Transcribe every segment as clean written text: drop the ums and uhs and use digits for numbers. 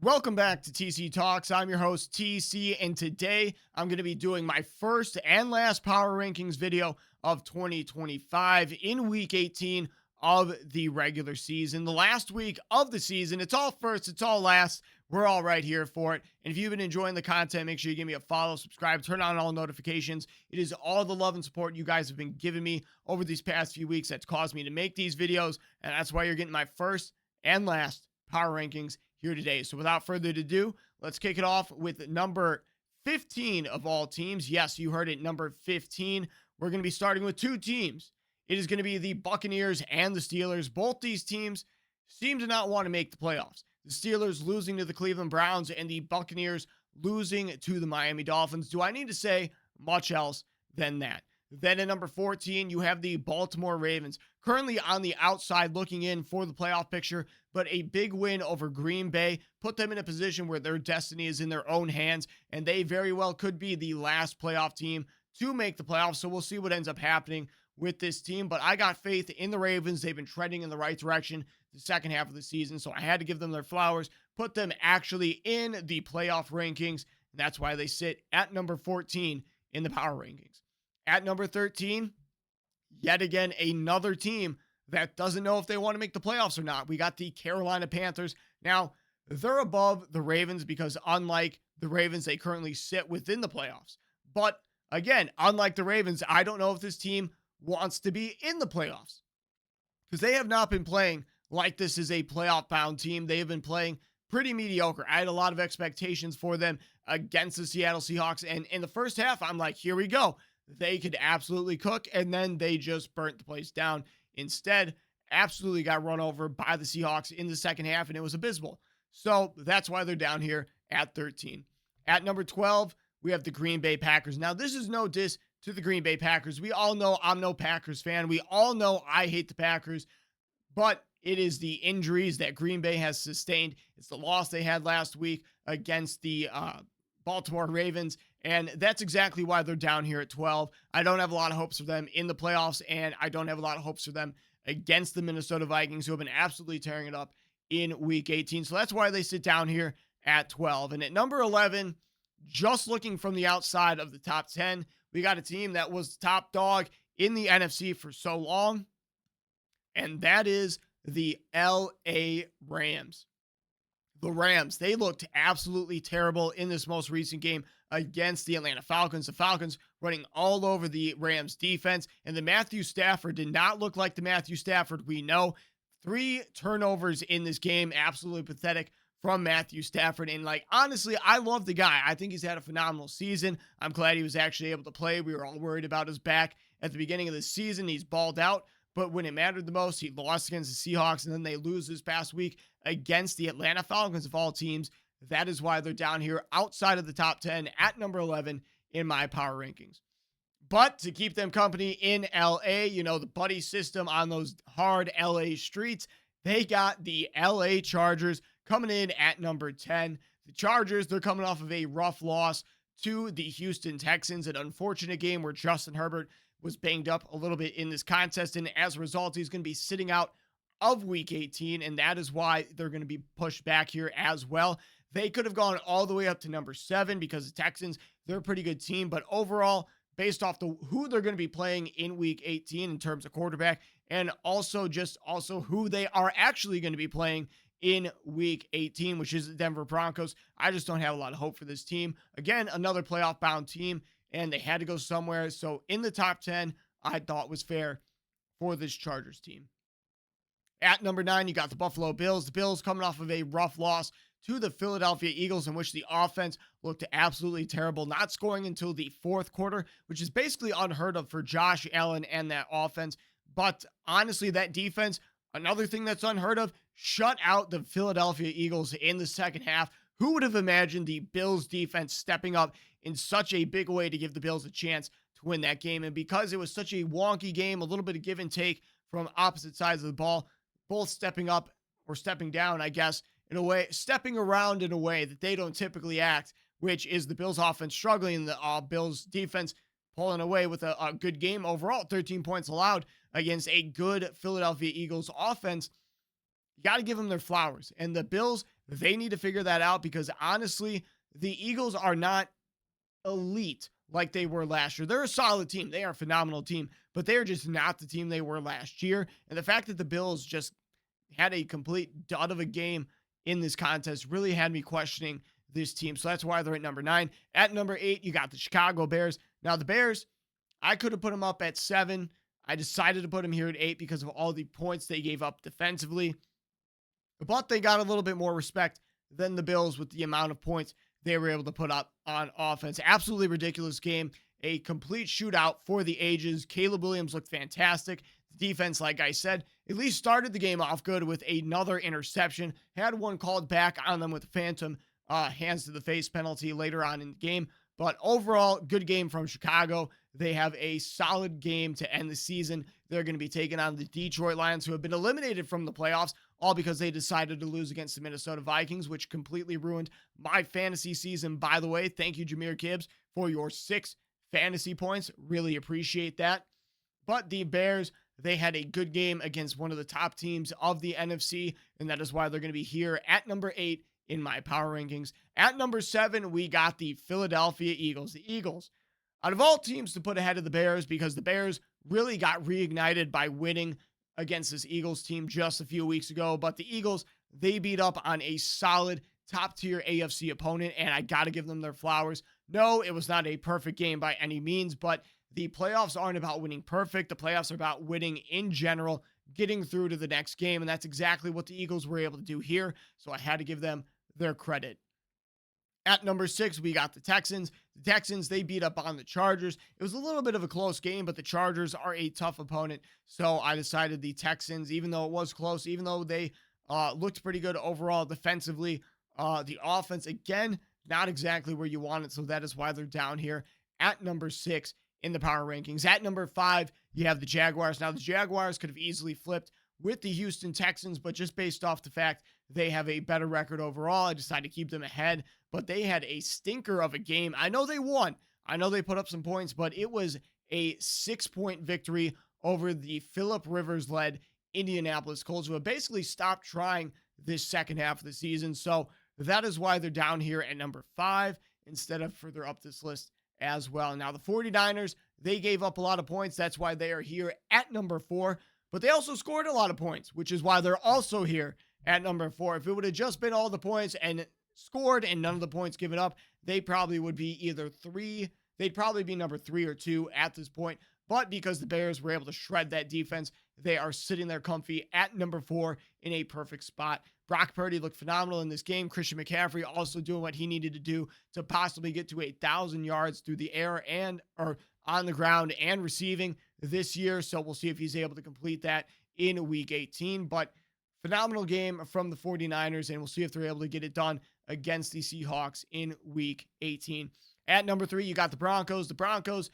Welcome back to TC Talks. I'm your host, TC, and today I'm going to be doing my first and last power rankings video of 2025 in week 18 of the regular season. The last week of the season, it's all first, it's all last. We're all right here for it. And if you've been enjoying the content, make sure you give me a follow, subscribe, turn on all notifications. It is all the love and support you guys have been giving me over these past few weeks that's caused me to make these videos, and that's why you're getting my first and last power rankings here today. So without further ado, let's kick it off with number 15 of all teams. Yes, you heard it, number 15. We're going to be starting with two teams. It is going to be the Buccaneers and the Steelers. Both these teams seem to not want to make the playoffs. The Steelers losing to the Cleveland Browns and the Buccaneers losing to the Miami Dolphins. Do I need to say much else than that? Then at number 14, you have the Baltimore Ravens, currently on the outside looking in for the playoff picture, but a big win over Green Bay put them in a position where their destiny is in their own hands, and they very well could be the last playoff team to make the playoffs. So we'll see what ends up happening with this team, but I got faith in the Ravens. They've been trending in the right direction the second half of the season, so I had to give them their flowers, put them actually in the playoff rankings, and that's why they sit at number 14 in the power rankings. At number 13, yet again, another team that doesn't know if they want to make the playoffs or not. We got the Carolina Panthers. Now, they're above the Ravens because unlike the Ravens, they currently sit within the playoffs. But again, unlike the Ravens, I don't know if this team wants to be in the playoffs because they have not been playing like this is a playoff-bound team. They have been playing pretty mediocre. I had a lot of expectations for them against the Seattle Seahawks, and in the first half, I'm like, here we go. They could absolutely cook, and then they just burnt the place down. Instead, absolutely got run over by the Seahawks in the second half, and it was abysmal. So that's why they're down here at 13. At number 12, we have the Green Bay Packers. Now, this is no diss to the Green Bay Packers. We all know I'm no Packers fan. We all know I hate the Packers, but it is the injuries that Green Bay has sustained. It's the loss they had last week against the Baltimore Ravens, and that's exactly why they're down here at 12. I don't have a lot of hopes for them in the playoffs, and I don't have a lot of hopes for them against the Minnesota Vikings, who have been absolutely tearing it up in week 18. So that's why they sit down here at 12. And at number 11, just looking from the outside of the top 10, we got a team that was top dog in the NFC for so long, and that is the LA Rams. The Rams, they looked absolutely terrible in this most recent game against the Atlanta Falcons. The Falcons running all over the Rams defense, and the Matthew Stafford did not look like the Matthew Stafford we know. 3 turnovers in this game, absolutely pathetic from Matthew Stafford. And honestly, I love the guy. I think he's had a phenomenal season. I'm glad he was actually able to play. We were all worried about his back at the beginning of the season. He's balled out. But when it mattered the most, he lost against the Seahawks, and then they lose this past week against the Atlanta Falcons of all teams. That is why they're down here outside of the top 10 at number 11 in my power rankings. But to keep them company in LA, the buddy system on those hard LA streets, they got the LA Chargers coming in at number 10. The Chargers, they're coming off of a rough loss to the Houston Texans, an unfortunate game where Justin Herbert was banged up a little bit in this contest, and as a result, he's going to be sitting out of week 18, and that is why they're going to be pushed back here as well. They could have gone all the way up to number 7 because the Texans, they're a pretty good team, but overall, based off who they're going to be playing in week 18 in terms of quarterback, and also who they are actually going to be playing in week 18, which is the Denver Broncos, I just don't have a lot of hope for this team. Again, another playoff-bound team, and they had to go somewhere. So in the top 10, I thought was fair for this Chargers team. At number 9, you got the Buffalo Bills. The Bills coming off of a rough loss to the Philadelphia Eagles, in which the offense looked absolutely terrible, not scoring until the fourth quarter, which is basically unheard of for Josh Allen and that offense. But honestly, that defense, another thing that's unheard of, shut out the Philadelphia Eagles in the second half. Who would have imagined the Bills defense stepping up in such a big way to give the Bills a chance to win that game? And because it was such a wonky game, a little bit of give and take from opposite sides of the ball, both stepping up or stepping down, I guess, in a way, stepping around in a way that they don't typically act, which is the Bills offense struggling, the Bills defense pulling away with a good game overall, 13 points allowed against a good Philadelphia Eagles offense. You got to give them their flowers. And the Bills, They need to figure that out because honestly, the Eagles are not elite like they were last year. They're a solid team. They are a phenomenal team, but they're just not the team they were last year. And the fact that the Bills just had a complete dud of a game in this contest really had me questioning this team. So that's why they're at number 9. At number 8, you got the Chicago Bears. Now, the Bears, I could have put them up at 7. I decided to put them here at 8 because of all the points they gave up defensively. But they got a little bit more respect than the Bills with the amount of points they were able to put up on offense. Absolutely ridiculous game. A complete shootout for the ages. Caleb Williams looked fantastic. The defense, like I said, at least started the game off good with another interception. Had one called back on them with a phantom hands to the face penalty later on in the game. But overall, good game from Chicago. They have a solid game to end the season. They're going to be taking on the Detroit Lions, who have been eliminated from the playoffs, all because they decided to lose against the Minnesota Vikings, which completely ruined my fantasy season. By the way, thank you, Jahmyr Gibbs, for your 6 fantasy points. Really appreciate that. But the Bears, they had a good game against one of the top teams of the NFC, and that is why they're going to be here at number 8 in my power rankings. At number 7, we got the Philadelphia Eagles. The Eagles, out of all teams to put ahead of the Bears, because the Bears really got reignited by winning against this Eagles team just a few weeks ago. But the Eagles, they beat up on a solid top-tier AFC opponent, and I got to give them their flowers. No, it was not a perfect game by any means, but the playoffs aren't about winning perfect. The playoffs are about winning in general, getting through to the next game, and that's exactly what the Eagles were able to do here, so I had to give them their credit. At number 6, we got the Texans. The Texans, they beat up on the Chargers. It was a little bit of a close game, but the Chargers are a tough opponent. So I decided the Texans, even though it was close, even though they looked pretty good overall defensively, the offense, again, not exactly where you want it. So that is why they're down here at number 6 in the power rankings. At number 5, you have the Jaguars. Now, the Jaguars could have easily flipped with the Houston Texans, but just based off the fact they have a better record overall, I decided to keep them ahead. But they had a stinker of a game. I know they won. I know they put up some points, but it was a 6-point victory over the Phillip Rivers-led Indianapolis Colts, who have basically stopped trying this second half of the season. So that is why they're down here at number 5 instead of further up this list as well. Now, the 49ers, they gave up a lot of points. That's why they are here at number 4. But they also scored a lot of points, which is why they're also here at number 4. If it would have just been all the points and scored and none of the points given up, they probably would be either 3. They'd probably be number 3 or 2 at this point. But because the Bears were able to shred that defense, they are sitting there comfy at number 4 in a perfect spot. Brock Purdy looked phenomenal in this game. Christian McCaffrey also doing what he needed to do to possibly get to 1,000 yards through the air or on the ground and receiving this year. So we'll see if he's able to complete that in week 18. But phenomenal game from the 49ers, and we'll see if they're able to get it done against the Seahawks in week 18. At number 3, you got the Broncos. The Broncos,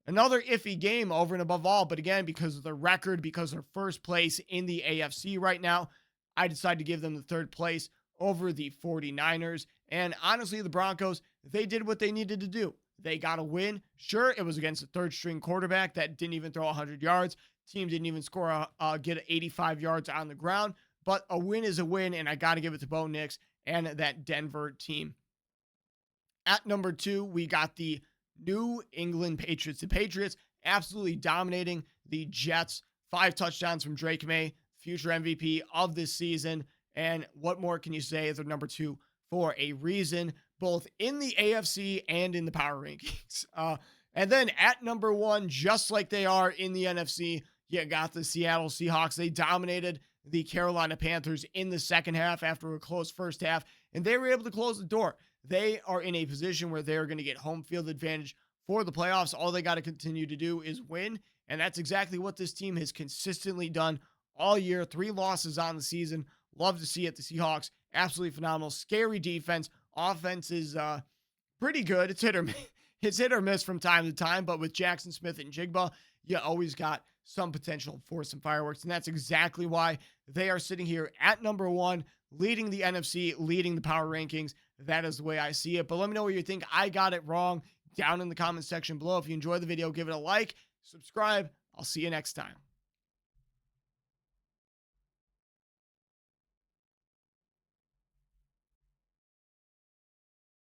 another iffy game over and above all, but again, because of their record, because they're first place in the AFC right now, I decided to give them the 3rd place over the 49ers. And honestly, the Broncos, they did what they needed to do. They got a win. Sure, it was against a 3rd-string quarterback that didn't even throw 100 yards. Team didn't even score, get 85 yards on the ground. But a win is a win, and I got to give it to Bo Nix and that Denver team. At number 2, we got the New England Patriots. The Patriots absolutely dominating the Jets. 5 touchdowns from Drake May, future MVP of this season. And what more can you say? They're number 2 for a reason, both in the AFC and in the power rankings. And then at number 1, just like they are in the NFC, you got the Seattle Seahawks. They dominated the Carolina Panthers in the second half after a close first half, and they were able to close the door. They are in a position where they're going to get home field advantage for the playoffs. All they got to continue to do is win, and that's exactly what this team has consistently done all year. 3 losses on the season. Love to see it. The Seahawks, absolutely phenomenal. Scary defense. Offense is pretty good. It's hit or miss from time to time, but with Jackson Smith and Jigba, you always got some potential for some fireworks, and that's exactly why they are sitting here at number 1, leading the NFC, leading the power rankings. That is the way I see it. But let me know what you think. I got it wrong down in the comment section below. If you enjoyed the video, give it a like, subscribe. I'll see you next time.